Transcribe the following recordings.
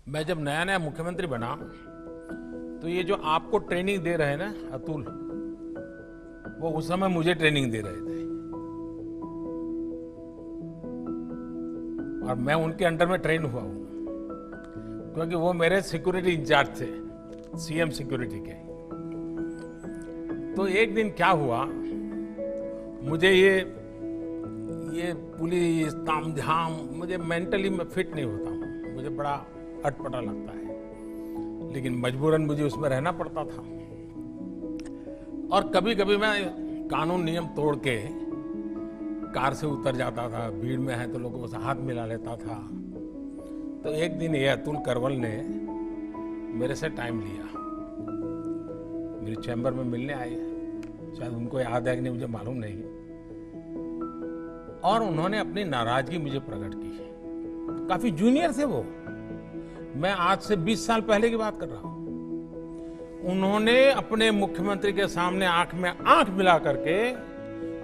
मैं जब नया नया मुख्यमंत्री बना तो ये जो आपको ट्रेनिंग दे रहे हैं ना अतुल, वो उस समय मुझे ट्रेनिंग दे रहे थे और मैं उनके अंडर में ट्रेन हुआ हूं, क्योंकि वो मेरे सिक्योरिटी इंचार्ज थे, सीएम सिक्योरिटी के। तो एक दिन क्या हुआ, मुझे ये पुलिस तामझाम, मुझे मेंटली मैं फिट नहीं होता हूँ, मुझे बड़ा अटपटा लगता है, लेकिन मजबूरन मुझे उसमें रहना पड़ता था। और कभी कभी मैं कानून नियम तोड़ के कार से उतर जाता था, भीड़ में है तो लोगों से हाथ मिला लेता था। तो एक दिन ये अतुल करवल ने मेरे से टाइम लिया, मेरी चैम्बर में मिलने आए, शायद उनको याद है कि नहीं मुझे मालूम नहीं, और उन्होंने अपनी नाराजगी मुझे प्रकट की। काफी जूनियर थे वो, मैं आज से 20 साल पहले की बात कर रहा हूं। उन्होंने अपने मुख्यमंत्री के सामने आंख में आंख मिला करके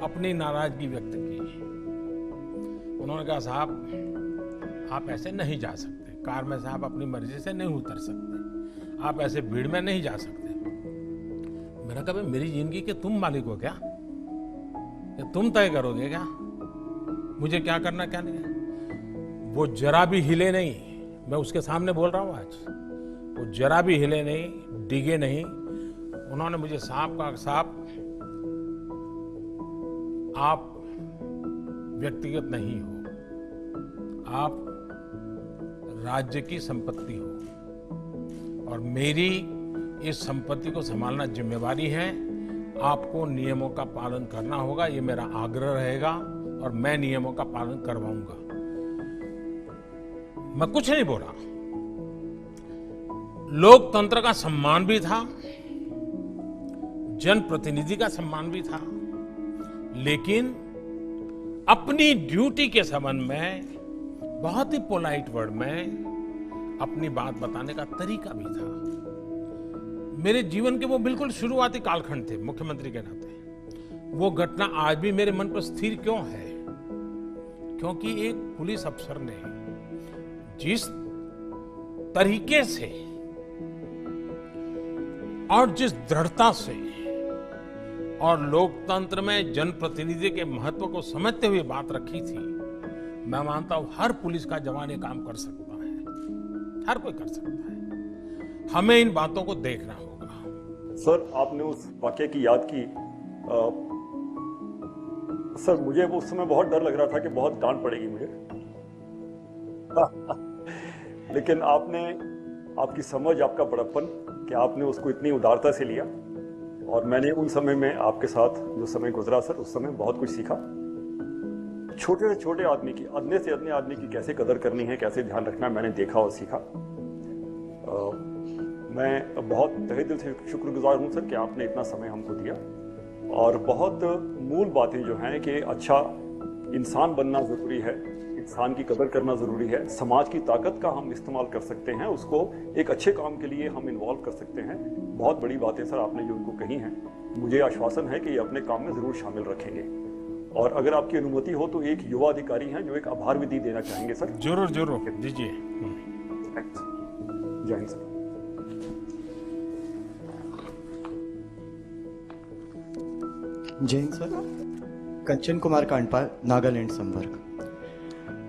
अपनी नाराजगी व्यक्त की। उन्होंने कहा, साहब आप ऐसे नहीं जा सकते, कार में से आप अपनी मर्जी से नहीं उतर सकते, आप ऐसे भीड़ में नहीं जा सकते। मैंने कहा, मेरी जिंदगी के तुम मालिक हो क्या? तुम तय करोगे क्या मुझे क्या करना क्या नहीं? वो जरा भी हिले नहीं, मैं उसके सामने बोल रहा हूं आज, वो जरा भी हिले नहीं, डिगे नहीं। उन्होंने मुझे साहब कहा, साहब आप व्यक्तिगत नहीं हो, आप राज्य की संपत्ति हो और मेरी इस संपत्ति को संभालना जिम्मेवारी है। आपको नियमों का पालन करना होगा, ये मेरा आग्रह रहेगा और मैं नियमों का पालन करवाऊंगा। मैं कुछ नहीं बोला। लोकतंत्र का सम्मान भी था, जनप्रतिनिधि का सम्मान भी था, लेकिन अपनी ड्यूटी के संबंध में बहुत ही पोलाइट वर्ड में अपनी बात बताने का तरीका भी था। मेरे जीवन के वो बिल्कुल शुरुआती कालखंड थे मुख्यमंत्री के नाते। वो घटना आज भी मेरे मन पर स्थिर क्यों है? क्योंकि एक पुलिस अफसर ने जिस तरीके से और जिस दृढ़ता से और लोकतंत्र में जनप्रतिनिधि के महत्व को समझते हुए बात रखी थी, मैं मानता हूं हर पुलिस का जवान ये काम कर सकता है, हर कोई कर सकता है। हमें इन बातों को देखना होगा। सर, आपने उस वाकये की याद की। सर, मुझे उस समय बहुत डर लग रहा था कि बहुत डांट पड़ेगी मुझे लेकिन आपकी समझ, आपका बड़प्पन कि आपने उसको इतनी उदारता से लिया, और मैंने उन समय में आपके साथ जो समय गुजरा सर, उस समय बहुत कुछ सीखा। छोटे से छोटे आदमी की, अदने से अदने आदमी की कैसे कदर करनी है, कैसे ध्यान रखना है, मैंने देखा और सीखा। मैं बहुत तहे दिल से शुक्रगुजार हूं सर कि आपने इतना समय हमको दिया। और बहुत मूल बातें जो हैं कि अच्छा इंसान बनना ज़रूरी है, इंसान की कदर करना ज़रूरी है, समाज की ताकत का हम इस्तेमाल कर सकते हैं, उसको एक अच्छे काम के लिए हम इन्वॉल्व कर सकते हैं। बहुत बड़ी बातें सर आपने जो उनको कही हैं, मुझे आश्वासन है कि ये अपने काम में ज़रूर शामिल रखेंगे। और अगर आपकी अनुमति हो तो एक युवा अधिकारी हैं जो एक आभार विधि देना चाहेंगे सर। जरूर जरूर दीजिए। जय हिंद सर। जय हिंद सर। कंचन कुमार कांडपाल, नागालैंड संवर्ग।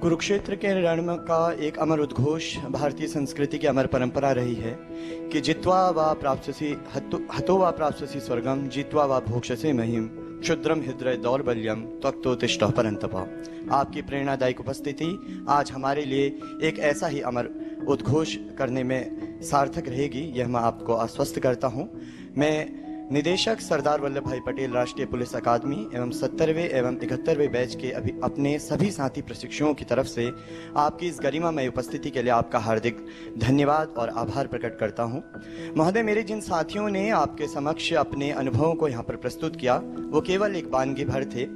कुरुक्षेत्र के रण का एक अमर उद्घोष भारतीय संस्कृति की अमर परंपरा रही है कि जित्वा वा प्राप्स्यसि हतो वा प्राप्स्यसि स्वर्गम, जित्वा वा भोक्ष्यसे महिम, क्षुद्रम हृदय दौर्बल्यम त्वक्तोत्तिष्ठः परन्तप। आपकी प्रेरणादायक उपस्थिति आज हमारे लिए एक ऐसा ही अमर उद्घोष करने में सार्थक रहेगी, यह मैं आपको आश्वस्त करता हूँ। मैं निदेशक सरदार वल्लभ भाई पटेल राष्ट्रीय पुलिस अकादमी एवं 70वें एवं 71वें बैच के अपने सभी साथी प्रशिक्षुओं की तरफ से आपकी इस गरिमामय उपस्थिति के लिए आपका हार्दिक धन्यवाद और आभार प्रकट करता हूं। महोदय, मेरे जिन साथियों ने आपके समक्ष अपने अनुभवों को यहाँ पर प्रस्तुत किया, वो केवल एक वानगी भर थे।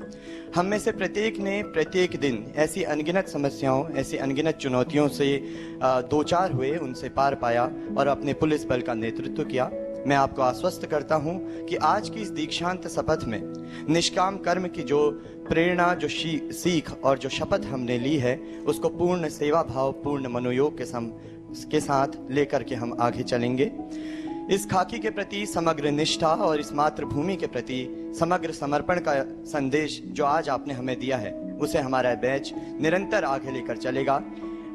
हम में से प्रत्येक ने प्रत्येक दिन ऐसी अनगिनत समस्याओं, ऐसी अनगिनत चुनौतियों से दो चार हुए, उनसे पार पाया और अपने पुलिस बल का नेतृत्व किया। मैं आपको आश्वस्त करता हूं कि आज की इस दीक्षांत शपथ में निष्काम कर्म की जो प्रेरणा, जो सीख और जो शपथ हमने ली है, उसको पूर्ण सेवा भाव, पूर्ण मनोयोग के संग के साथ लेकर के हम आगे चलेंगे। इस खाकी के प्रति समग्र निष्ठा और इस मातृभूमि के प्रति समग्र समर्पण का संदेश जो आज आपने हमें दिया है, उसे हमारा बैच निरंतर आगे लेकर चलेगा।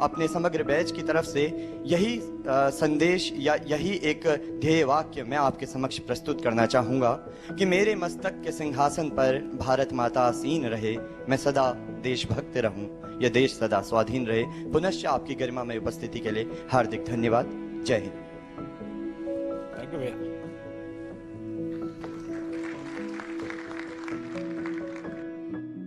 अपने समग्र बैच की तरफ से यही संदेश या यही एक ध्येय वाक्य मैं आपके समक्ष प्रस्तुत करना चाहूँगा कि मेरे मस्तक के सिंहासन पर भारत माता आसीन रहे, मैं सदा देशभक्त रहूं, यह देश सदा स्वाधीन रहे। पुनश्च आपकी गरिमा में उपस्थिति के लिए हार्दिक धन्यवाद। जय हिंद। थैंक यू भैया।